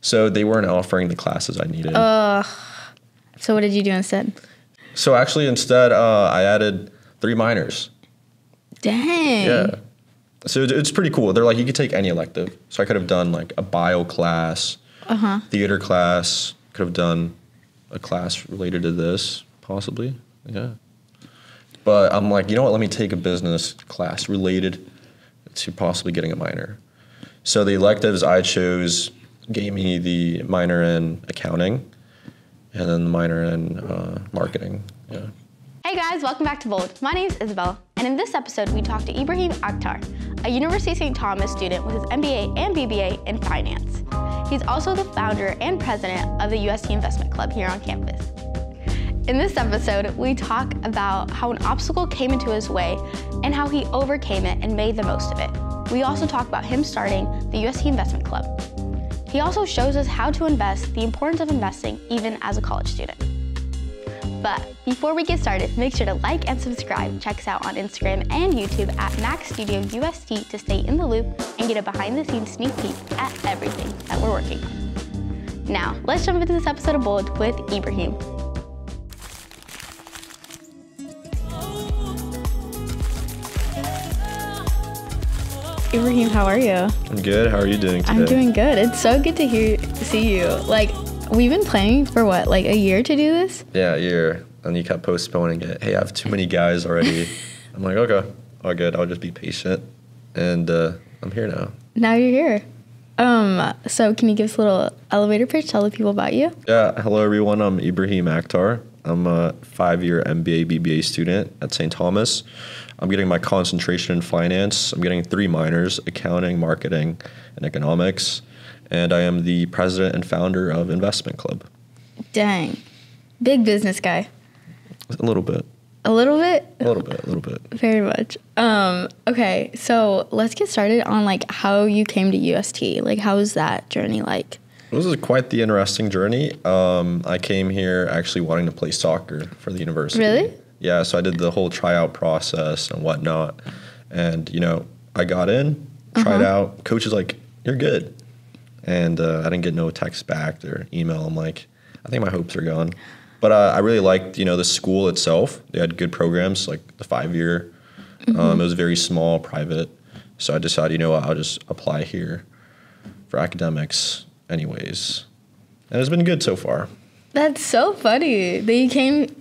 So they weren't offering the classes I needed. So what did you do instead? So actually instead, I added 3 minors. Dang. Yeah. So it's pretty cool. They're like, you could take any elective. So I could have done like a bio class, theater class, could have done a class related to this, possibly. Yeah. But I'm like, you know what? Let me take a business class related to possibly getting a minor. So the electives I chose gave me the minor in accounting and then the minor in marketing. Yeah. Hey guys, welcome back to Bold. My name is Isabel, and in this episode, we talked to Ibrahim Akhtar, a University of St. Thomas student with his MBA and BBA in finance. He's also the founder and president of the UST Investment Club here on campus. In this episode, we talk about how an obstacle came into his way and how he overcame it and made the most of it. We also talk about him starting the UST Investment Club. He also shows us how to invest, the importance of investing even as a college student. But before we get started, make sure to like and subscribe. Check us out on Instagram and YouTube at Max Studio UST to stay in the loop and get a behind-the-scenes sneak peek at everything that we're working on. Now, let's jump into this episode of Bold with Ibrahim. Ibrahim, how are you? I'm good. How are you doing today? I'm doing good. It's so good to see you. Like, we've been planning for what, like a year to do this? Yeah, a year. And you kept postponing it. Hey, I have too many guys already. I'm like, okay, all good. I'll just be patient. And I'm here now. Now you're here. So can you give us a little elevator pitch? Tell the people about you. Yeah, hello everyone. I'm Ibrahim Akhtar. I'm a 5-year MBA, BBA student at St. Thomas. I'm getting my concentration in finance. I'm getting 3 minors, accounting, marketing, and economics. And I am the president and founder of Investment Club. Dang. Big business guy. A little bit. A little bit? A little bit. Very much. Okay, so let's get started on like how you came to UST. Like, how was that journey like? This is quite the interesting journey. I came here actually wanting to play soccer for the university. Really? Yeah, so I did the whole tryout process and whatnot. And, you know, I got in, tried out. Coach was like, you're good. And I didn't get no text back or email. I'm like, I think my hopes are gone. But I really liked, you know, the school itself. They had good programs, like the 5-year. It was very small, private. So I decided, you know what, I'll just apply here for academics anyways. And it's been good so far. That's so funny that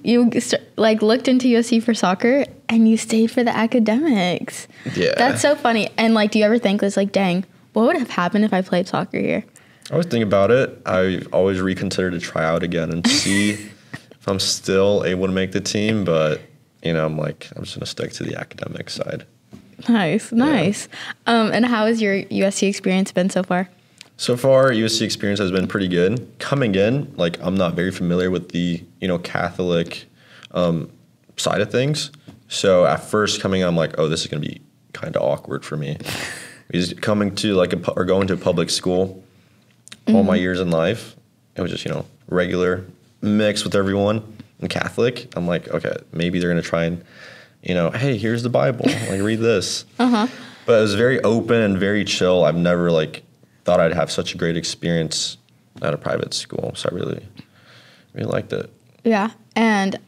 you looked into USC for soccer and you stayed for the academics. Yeah. That's so funny. And like, do you ever think this, like, dang, what would have happened if I played soccer here? I always think about it. I always reconsider to try out again and see if I'm still able to make the team. But, you know, I'm just going to stick to the academic side. Nice. Yeah. And how has your USC experience been so far? So far, USC experience has been pretty good. Coming in, like, I'm not very familiar with the, you know, Catholic side of things. So at first coming in, I'm like, oh, this is going to be kind of awkward for me. Because coming to going to a public school all my years in life, it was just, you know, regular mix with everyone and Catholic. I'm like, okay, maybe they're going to try and, you know, hey, here's the Bible. Like, read this. But it was very open and very chill. I've never, thought I'd have such a great experience at a private school. So I really liked it. Yeah. And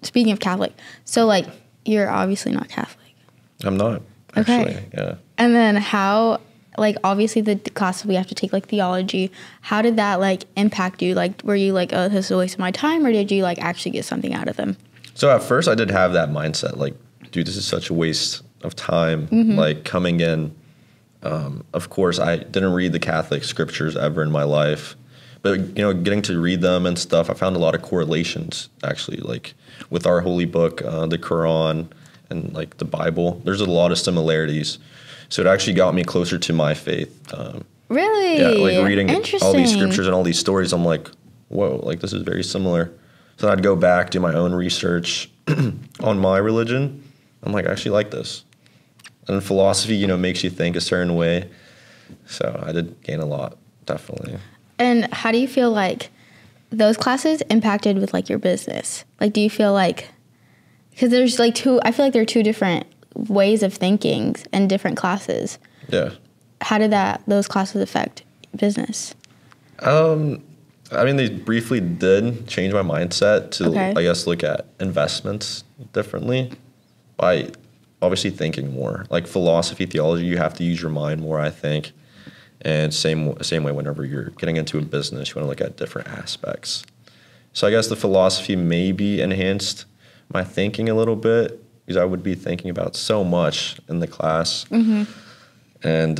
speaking of Catholic, so, like, you're obviously not Catholic. I'm not, actually. Okay. Yeah. And then how, like, obviously the class we have to take, like, theology, how did that, like, impact you? Like, were you like, oh, this is a waste of my time, or did you, like, actually get something out of them? So at first I did have that mindset, like, dude, this is such a waste of time. Like, coming in, of course, I didn't read the Catholic scriptures ever in my life. But, you know, getting to read them and stuff, I found a lot of correlations, actually, like, with our holy book, the Quran, and, like, the Bible. There's a lot of similarities. So it actually got me closer to my faith. Really? Yeah, like, reading all these scriptures and all these stories, I'm like, whoa, like, this is very similar. So I'd go back, do my own research on my religion. I'm like, I actually like this. And philosophy, you know, makes you think a certain way. So I did gain a lot, definitely. And how do you feel like those classes impacted with, like, your business? Like, do you feel like, because there's, like, I feel like there are 2 different ways of thinking in different classes. Yeah. How did those classes affect business? I mean, they briefly did change my mindset to, I guess, look at investments differently by obviously thinking more. Like philosophy, theology, you have to use your mind more, I think. And same way whenever you're getting into a business, you want to look at different aspects. So I guess the philosophy maybe enhanced my thinking a little bit because I would be thinking about so much in the class. Mm-hmm. And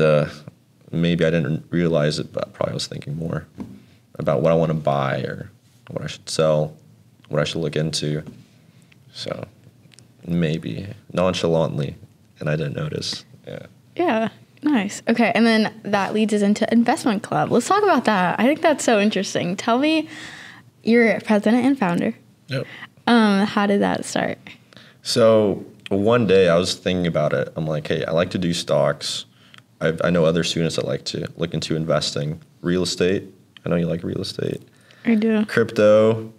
maybe I didn't realize it, but probably I was thinking more about what I want to buy or what I should sell, what I should look into. So maybe nonchalantly, and I didn't notice. Yeah. Yeah. Nice. Okay. And then that leads us into Investment Club. Let's talk about that. I think that's so interesting. Tell me, you're president and founder. Yep. How did that start? So one day I was thinking about it. I'm like, hey, I like to do stocks. I know other students that like to look into investing. Real estate. I know you like real estate. I do. Crypto,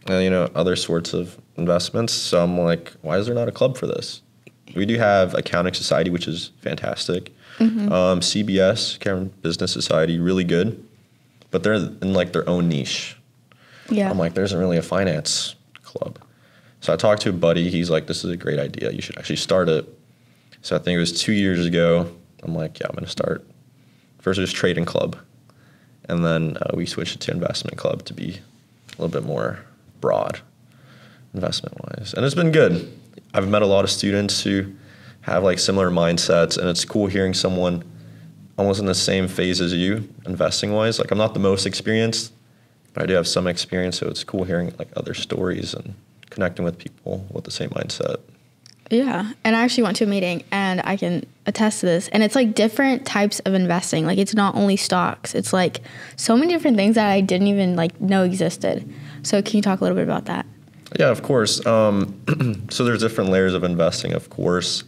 and, other sorts of investments. So I'm like, why is there not a club for this? We do have Accounting Society, which is fantastic. Mm-hmm. CBS, Cameron Business Society, really good. But they're in like their own niche. Yeah. I'm like, there isn't really a finance club. So I talked to a buddy. He's like, this is a great idea. You should actually start it. So I think it was 2 years ago. I'm like, yeah, I'm going to start. First it was Trading Club. And then we switched it to Investment Club to be a little bit more broad investment-wise. And it's been good. I've met a lot of students who have like similar mindsets, and it's cool hearing someone almost in the same phase as you, investing-wise. Like I'm not the most experienced, but I do have some experience, so it's cool hearing like other stories and connecting with people with the same mindset. Yeah, and I actually went to a meeting, and I can attest to this, and it's like different types of investing. Like it's not only stocks. It's like so many different things that I didn't even like know existed. So can you talk a little bit about that? Yeah, of course. So there's different layers of investing, of course.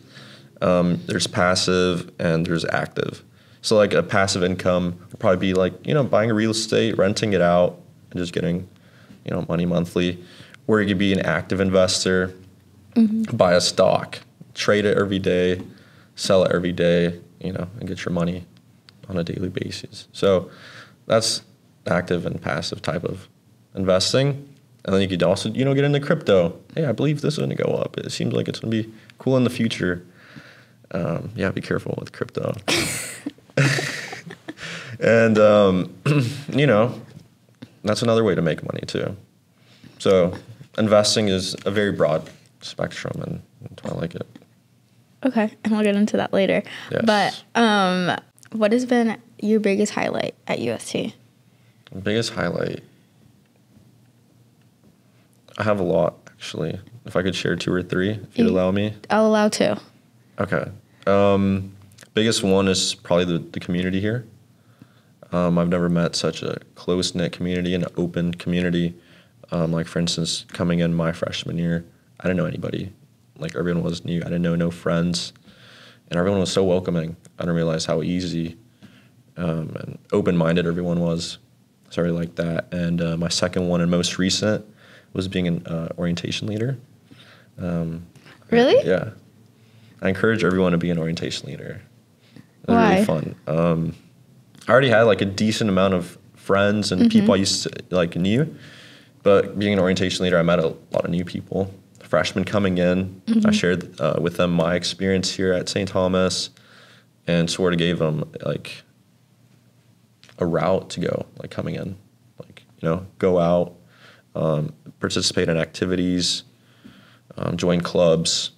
There's passive and there's active. So like a passive income would probably be like, buying a real estate, renting it out, and just getting, money monthly. Or you could be an active investor, buy a stock, trade it every day, sell it every day, and get your money on a daily basis. So that's active and passive type of investing. And then you could also, get into crypto. Hey, I believe this is going to go up. It seems like it's going to be cool in the future. Be careful with crypto. And, that's another way to make money too. So investing is a very broad spectrum, and that's why I like it. Okay, and we'll get into that later. Yes. But what has been your biggest highlight at UST? Biggest highlight? I have a lot, actually. If I could share 2 or 3, if you'd allow me. I'll allow 2. Okay. Biggest one is probably the community here. I've never met such a close-knit community and an open community. Like, for instance, coming in my freshman year, I didn't know anybody. Like, everyone was new. I didn't know no friends. And everyone was so welcoming. I didn't realize how easy and open-minded everyone was. So I really liked that. And my second one and most recent was being an orientation leader. Really? Yeah. I encourage everyone to be an orientation leader. It was Why? really fun. I already had like a decent amount of friends and people I used to knew, but being an orientation leader, I met a lot of new people. Freshmen coming in, I shared with them my experience here at St. Thomas, and sort of gave them like a route to go, like coming in, like go out, participate in activities, join clubs.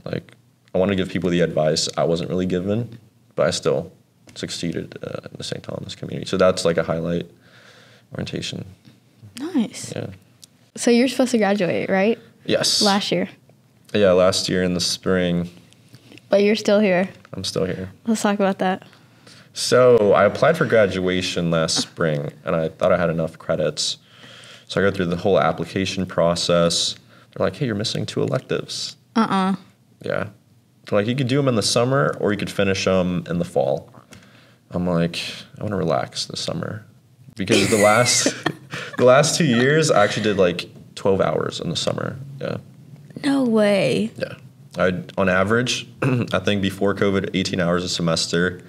Like I want to give people the advice I wasn't really given, but I still succeeded in the St. Thomas community. So that's like a highlight, orientation. Nice. Yeah. So you're supposed to graduate, right? Yes. Last year. Yeah, last year in the spring. But you're still here. I'm still here. Let's talk about that. So I applied for graduation last spring, and I thought I had enough credits. So I go through the whole application process. They're like, hey, you're missing 2 electives. Yeah. They're like, you could do them in the summer, or you could finish them in the fall. I'm like, I want to relax this summer. Because the last 2 years, I actually did like 12 hours in the summer. Yeah. No way. Yeah. On average, I think before COVID, 18 hours a semester.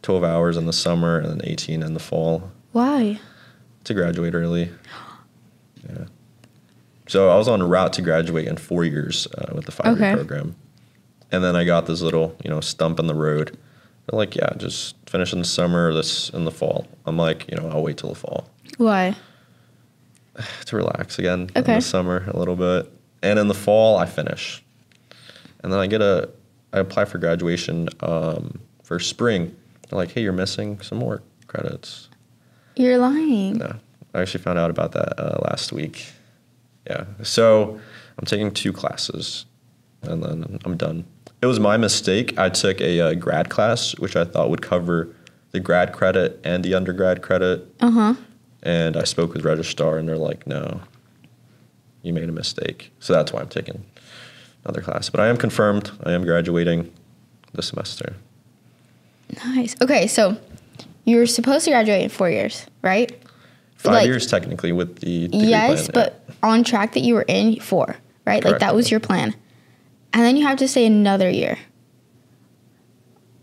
12 hours in the summer and then 18 in the fall. Why? To graduate early. Yeah. So I was on route to graduate in 4 years with the 5-year program. And then I got this little, stump in the road. They're like, yeah, just finish in the summer or this in the fall. I'm like, I'll wait till the fall. Why? To relax again in the summer a little bit. And in the fall, I finish. And then I apply for graduation for spring. They're like, hey, you're missing some more credits. You're lying. No, I actually found out about that last week. Yeah, so I'm taking 2 classes, and then I'm done. It was my mistake. I took a grad class, which I thought would cover the grad credit and the undergrad credit. And I spoke with Registrar, and they're like, no, you made a mistake. So that's why I'm taking another class. But I am confirmed. I am graduating this semester. Nice. Okay, so you're supposed to graduate in 4 years, right? 5 years technically with the degree yes, plan, but on track that you were in 4, right? Correct, like that was your plan. And then you have to stay another year.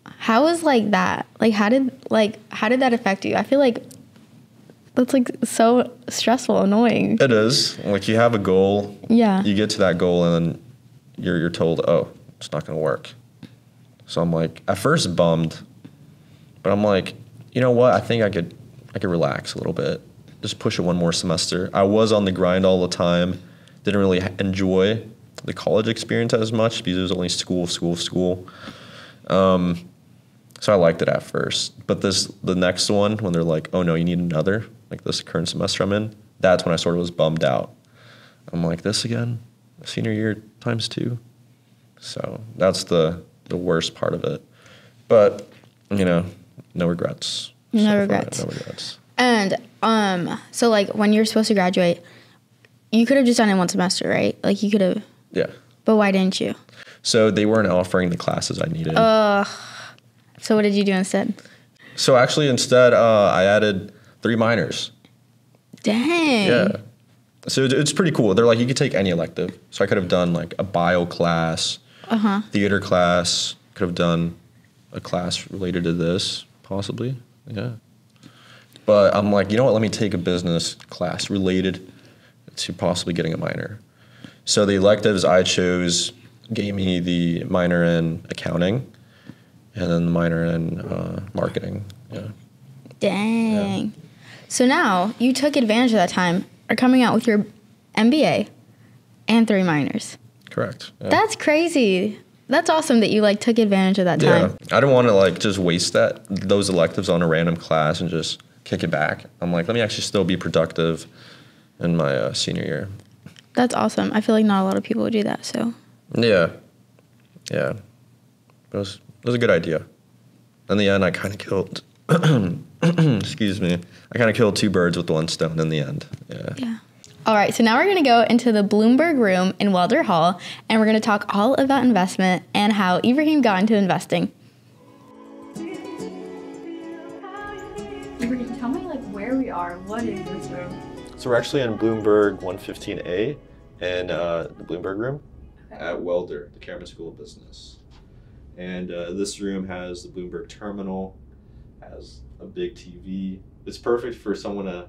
How was like that? Like how did that affect you? I feel like that's like so stressful, annoying. It is. Like you have a goal. Yeah. You get to that goal and then you're told, oh, it's not going to work. So I'm like, at first bummed, but I'm like, you know what? I think I could relax a little bit. Just push it one more semester. I was on the grind all the time. Didn't really enjoy the college experience as much because it was only school. So I liked it at first. But the next one, when they're like, oh no, you need another, like this current semester I'm in, that's when I sort of was bummed out. I'm like, this again? Senior year times 2? So that's the worst part of it. But, no regrets. No regrets. And so like when you're supposed to graduate, you could have just done it one semester, right? Like you could have. Yeah. But why didn't you? So they weren't offering the classes I needed. So what did you do instead? So actually instead, I added 3 minors. Dang. Yeah. So it's pretty cool. They're like, you could take any elective. So I could have done like a bio class, theater class, could have done a class related to this, possibly. Yeah. But I'm like, you know what? Let me take a business class related to possibly getting a minor. So the electives I chose gave me the minor in accounting and then the minor in marketing. Yeah. Dang. Yeah. So now you took advantage of that time, are coming out with your MBA and 3 minors. Correct. Yeah. That's crazy. That's awesome that you like took advantage of that time. Yeah. I didn't want to like just waste those electives on a random class and just kick it back. I'm like, let me actually still be productive in my senior year. That's awesome. I feel like not a lot of people would do that, so. Yeah. It was a good idea. In the end, I kind of killed, excuse me, I kind of killed 2 birds with 1 stone in the end. Yeah. All right, so now we're going to go into the Bloomberg room in Welder Hall, and we're going to talk all about investment and how Ibrahim got into investing. Ibrahim, tell me where we are. What is this room? So we're actually in Bloomberg 115A in the Bloomberg room at Welder, the Cameron School of Business. And this room has the Bloomberg Terminal, has a big TV. It's perfect for someone to,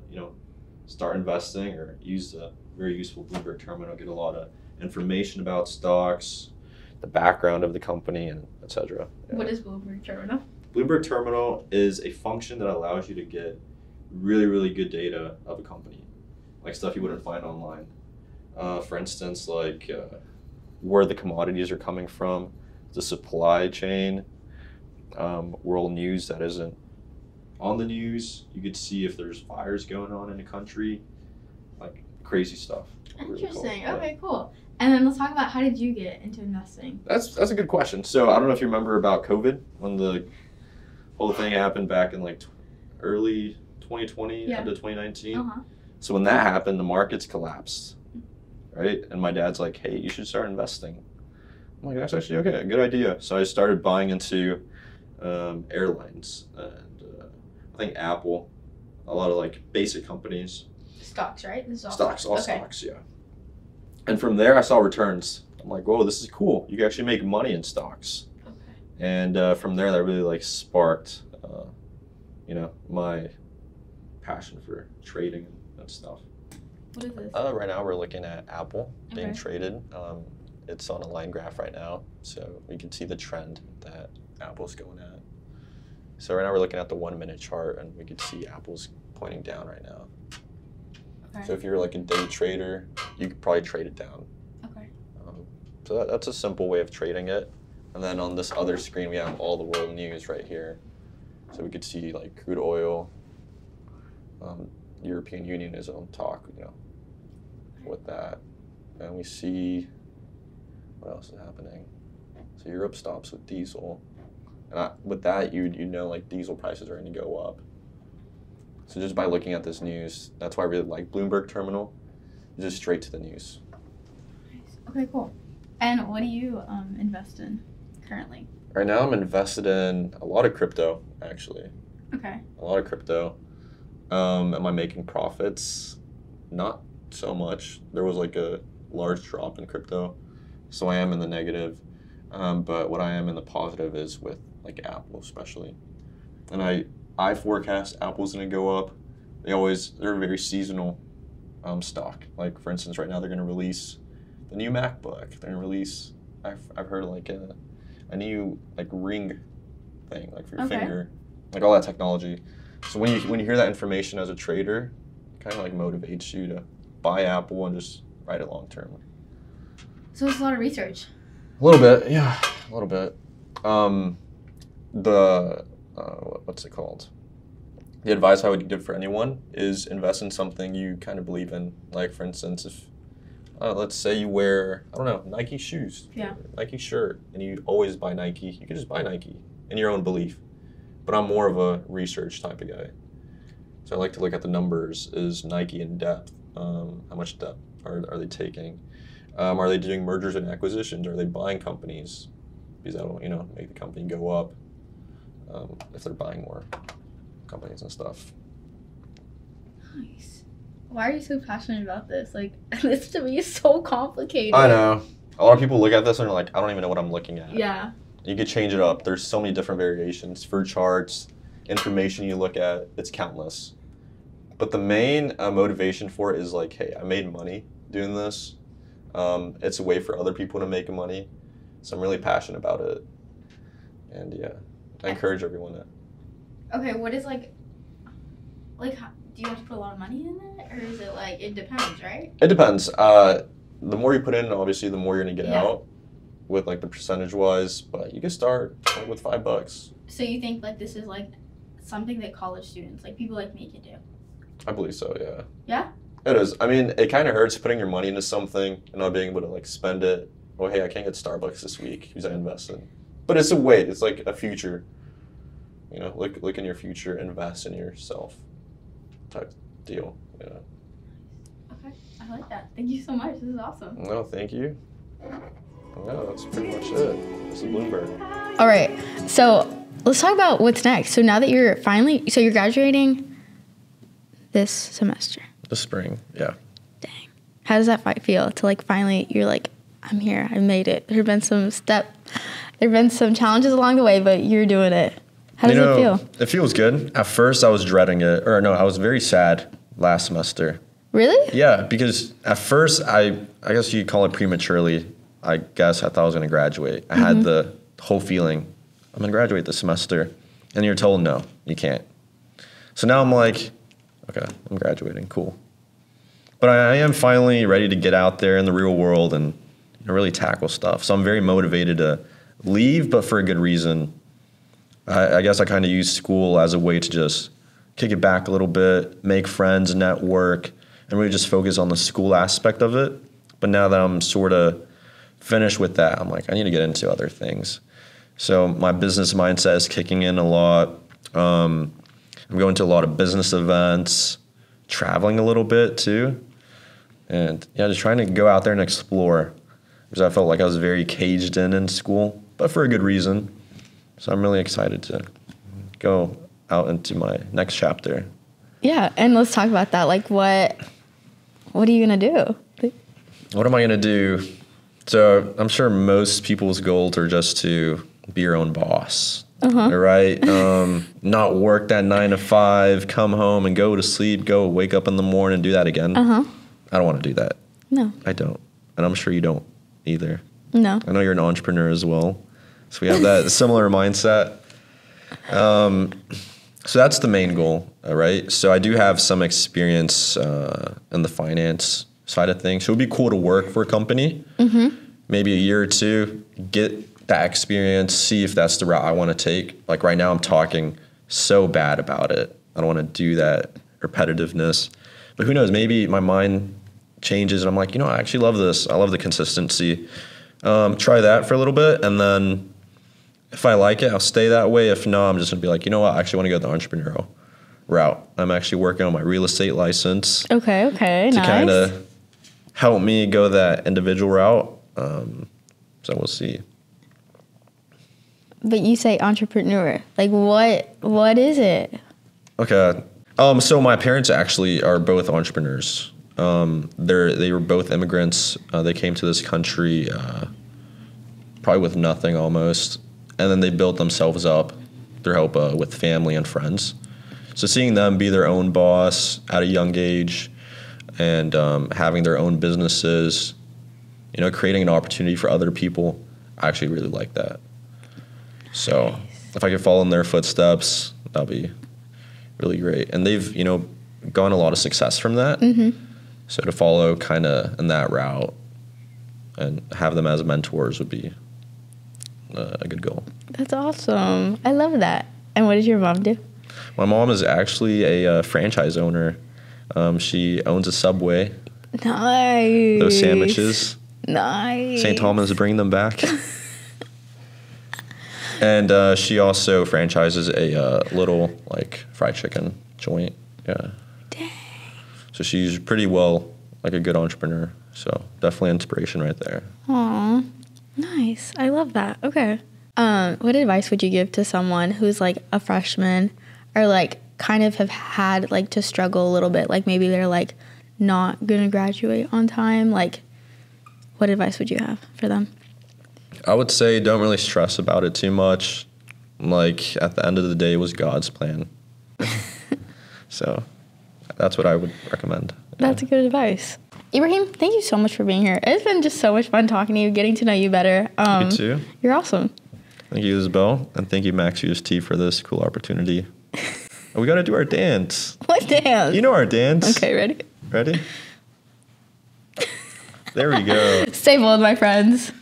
start investing or use a very useful Bloomberg Terminal, get a lot of information about stocks, the background of the company, and et cetera. Yeah. What is Bloomberg Terminal? Bloomberg Terminal is a function that allows you to get really, really good data of a company, like stuff you wouldn't find online. For instance, where the commodities are coming from, the supply chain, world news that isn't on the news. You could see if there's fires going on in the country, like crazy stuff. Interesting. Really cool. Okay, cool. And then let's talk about how did you get into investing? That's a good question. So I don't know if you remember about COVID when the whole thing happened back in early 2020 into 2019. So when that happened, the markets collapsed, right? And my dad's like, hey, you should start investing. I'm like, that's actually okay, a good idea. So I started buying into airlines and I think Apple, a lot of basic companies. Stocks, right? This is all stocks, yeah. And from there I saw returns. I'm like, whoa, this is cool. You can actually make money in stocks. Okay. And from there that really sparked my passion for trading and stuff. What is this? Right now we're looking at Apple being Okay. traded. It's on a line graph right now, so we can see the trend that Apple's going at. So right now we're looking at the 1 minute chart, and we can see Apple's pointing down right now. Okay. So if you're like a day trader, you could probably trade it down. Okay. So that's a simple way of trading it. And then on this other screen, we have all the world news right here. So we could see like crude oil. European Union is on talk, with that. And we see what else is happening. So Europe stops with diesel. And with that, you know like diesel prices are going to go up. So just by looking at this news, that's why I really like Bloomberg Terminal. Just straight to the news. Nice. Okay, cool. And what do you invest in currently? Right now, I'm invested in a lot of crypto, actually. Okay. A lot of crypto. Am I making profits? Not so much. There was like a large drop in crypto, so I am in the negative. But what I am in the positive is with like Apple especially. And I forecast Apple's gonna go up. They're a very seasonal stock. Like for instance, right now they're gonna release the new MacBook. They're gonna release, I've heard like a new like ring thing, like for your finger, like all that technology. So when you hear that information as a trader, it kind of like motivates you to buy Apple and just ride it long term. So it's a lot of research. A little bit, yeah, a little bit. What's it called? The advice I would give for anyone is invest in something you kind of believe in. Like for instance, if let's say you wear, I don't know, Nike shoes, Nike shirt, and you always buy Nike, you can just buy Nike in your own belief. But I'm more of a research type of guy. So I like to look at the numbers. Is Nike in depth? How much depth are they taking? Are they doing mergers and acquisitions? Are they buying companies? Because that'll, make the company go up if they're buying more companies and stuff. Nice. Why are you so passionate about this? Like, this to me is so complicated. I know. A lot of people look at this and they're like, I don't even know what I'm looking at. Yeah. You could change it up. There's so many different variations for charts, information you look at. It's countless. But the main motivation for it is like, hey, I made money doing this. It's a way for other people to make money. So I'm really passionate about it. And yeah, I encourage everyone to. Okay, what is like, do you have to put a lot of money in it? Or is it like, it depends, right? It depends. The more you put in, obviously, the more you're going to get out with like the percentage wise. But you can start like, with $5. So you think like this is like something that college students, like people like me, can do? I believe so, yeah. Yeah? It is. I mean, it kind of hurts putting your money into something and not being able to like spend it. Oh, hey, I can't get Starbucks this week because I invested. But it's a way. It's like a future. Look in your future, invest in yourself type deal. Yeah. Okay, I like that. Thank you so much. This is awesome. No, thank you. No, that's pretty much it. This is Bloomberg. All right, so let's talk about what's next. So now that you're you're graduating this semester. This spring, yeah. Dang. How does that feel to like finally, you're like, I'm here, I made it. There have been some challenges along the way, but you're doing it. How does it feel? It feels good. At first I was dreading it, I was very sad last semester. Really? Yeah, because at first I guess you'd call it prematurely. I guess I thought I was going to graduate. I had the whole feeling, I'm going to graduate this semester. And you're told, no, you can't. So now I'm like, okay, I'm graduating, cool. But I am finally ready to get out there in the real world and really tackle stuff. So I'm very motivated to leave, but for a good reason. I guess I kind of use school as a way to just kick it back a little bit, make friends, network, and really just focus on the school aspect of it. But now that I'm sort of finished with that, I'm like, I need to get into other things. So my business mindset is kicking in a lot. I'm going to a lot of business events, traveling a little bit too. And yeah, just trying to go out there and explore. Because I felt like I was very caged in school, but for a good reason. So I'm really excited to go out into my next chapter. Yeah, and let's talk about that. Like, what are you going to do? What am I going to do? So I'm sure most people's goals are just to be your own boss right? Not work that 9 to 5, come home and go to sleep, wake up in the morning, do that again. I don't want to do that. No. I don't. And I'm sure you don't either. No. I know you're an entrepreneur as well. So we have that similar mindset. So that's the main goal, right? So I do have some experience in the finance side of things. So it would be cool to work for a company, maybe a year or two, get that experience, see if that's the route I want to take. Like right now I'm talking so bad about it. I don't want to do that repetitiveness. But who knows, maybe my mind changes and I'm like, I actually love this. I love the consistency. Try that for a little bit, and then if I like it, I'll stay that way. If not, I'm just gonna be like, what, I actually want to go the entrepreneurial route. I'm actually working on my real estate license. Okay, to nice. kind of help me go that individual route. So we'll see. But you say entrepreneur. Like what is it? Okay. So my parents actually are both entrepreneurs. They were both immigrants. They came to this country probably with nothing almost, and then they built themselves up through help with family and friends. So seeing them be their own boss at a young age and having their own businesses, creating an opportunity for other people, I actually really like that. So if I could follow in their footsteps, that'd be really great. And they've, gotten a lot of success from that. So to follow kind of in that route and have them as mentors would be a good goal. That's awesome. I love that. And what does your mom do? My mom is actually a franchise owner. She owns a Subway. Nice. Those sandwiches. Nice. St. Thomas, bring them back. And she also franchises a little fried chicken joint. Yeah. Dang. So she's pretty well a good entrepreneur. So definitely inspiration right there. Aw, nice. I love that. Okay. What advice would you give to someone who's a freshman or kind of have had to struggle a little bit? Maybe they're not going to graduate on time. What advice would you have for them? I would say don't really stress about it too much. At the end of the day, it was God's plan. So that's what I would recommend. Yeah. That's good advice. Ibrahim, thank you so much for being here. It's been just so much fun talking to you, getting to know you better. You too. You're awesome. Thank you, Isabel. And thank you, Max UST, for this cool opportunity. We got to do our dance. What dance? You know our dance. Okay, ready? Ready? There we go. Stay bold, my friends.